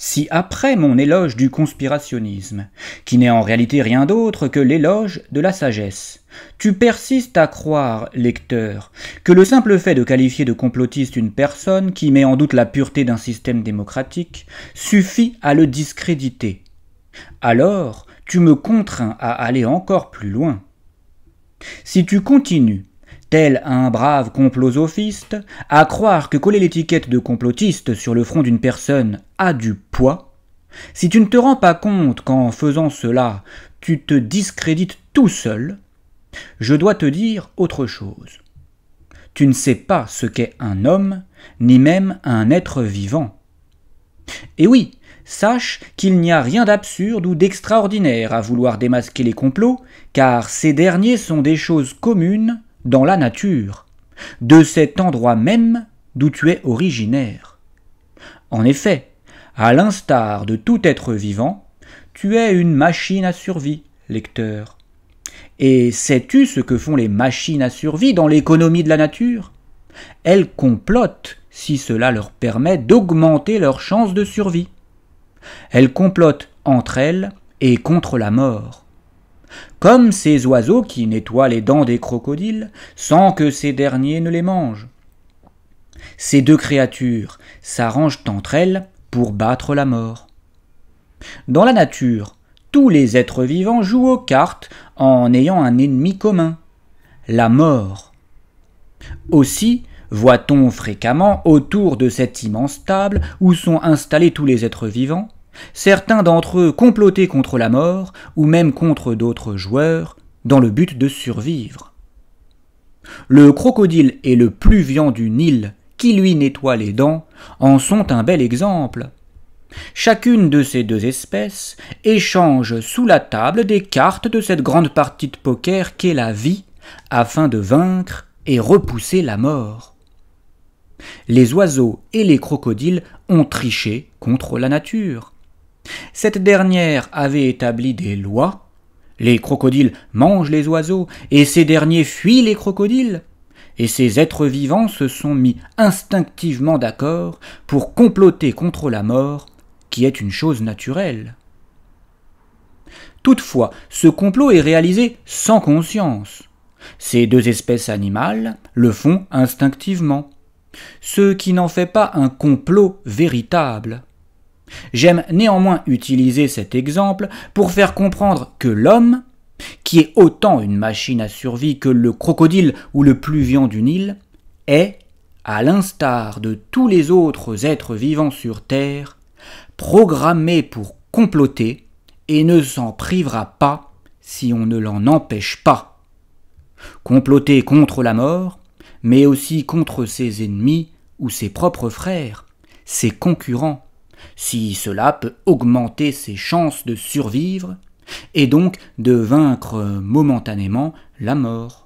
Si après mon éloge du conspirationnisme, qui n'est en réalité rien d'autre que l'éloge de la sagesse, tu persistes à croire, lecteur, que le simple fait de qualifier de complotiste une personne qui met en doute la pureté d'un système démocratique suffit à le discréditer, alors tu me contrains à aller encore plus loin. Si tu continues, tel un brave complosophiste, à croire que coller l'étiquette de complotiste sur le front d'une personne a du poids, si tu ne te rends pas compte qu'en faisant cela, tu te discrédites tout seul, je dois te dire autre chose. Tu ne sais pas ce qu'est un homme, ni même un être vivant. Et oui, sache qu'il n'y a rien d'absurde ou d'extraordinaire à vouloir démasquer les complots, car ces derniers sont des choses communes dans la nature, de cet endroit même d'où tu es originaire. En effet, à l'instar de tout être vivant, tu es une machine à survie, lecteur. Et sais-tu ce que font les machines à survie dans l'économie de la nature ? Elles complotent si cela leur permet d'augmenter leurs chances de survie. Elles complotent entre elles et contre la mort. Comme ces oiseaux qui nettoient les dents des crocodiles sans que ces derniers ne les mangent. Ces deux créatures s'arrangent entre elles pour battre la mort. Dans la nature, tous les êtres vivants jouent aux cartes en ayant un ennemi commun, la mort. Aussi, voit-on fréquemment autour de cette immense table où sont installés tous les êtres vivants, certains d'entre eux comploter contre la mort ou même contre d'autres joueurs dans le but de survivre. Le crocodile et le pluvian du Nil qui lui nettoie les dents en sont un bel exemple. Chacune de ces deux espèces échange sous la table des cartes de cette grande partie de poker qu'est la vie afin de vaincre et repousser la mort. Les oiseaux et les crocodiles ont triché contre la nature. Cette dernière avait établi des lois. Les crocodiles mangent les oiseaux et ces derniers fuient les crocodiles. Et ces êtres vivants se sont mis instinctivement d'accord pour comploter contre la mort, qui est une chose naturelle. Toutefois, ce complot est réalisé sans conscience. Ces deux espèces animales le font instinctivement, ce qui n'en fait pas un complot véritable. J'aime néanmoins utiliser cet exemple pour faire comprendre que l'homme, qui est autant une machine à survie que le crocodile ou le pluvian du Nil, est, à l'instar de tous les autres êtres vivants sur Terre, programmé pour comploter et ne s'en privera pas si on ne l'en empêche pas. Comploter contre la mort, mais aussi contre ses ennemis ou ses propres frères, ses concurrents, si cela peut augmenter ses chances de survivre et donc de vaincre momentanément la mort.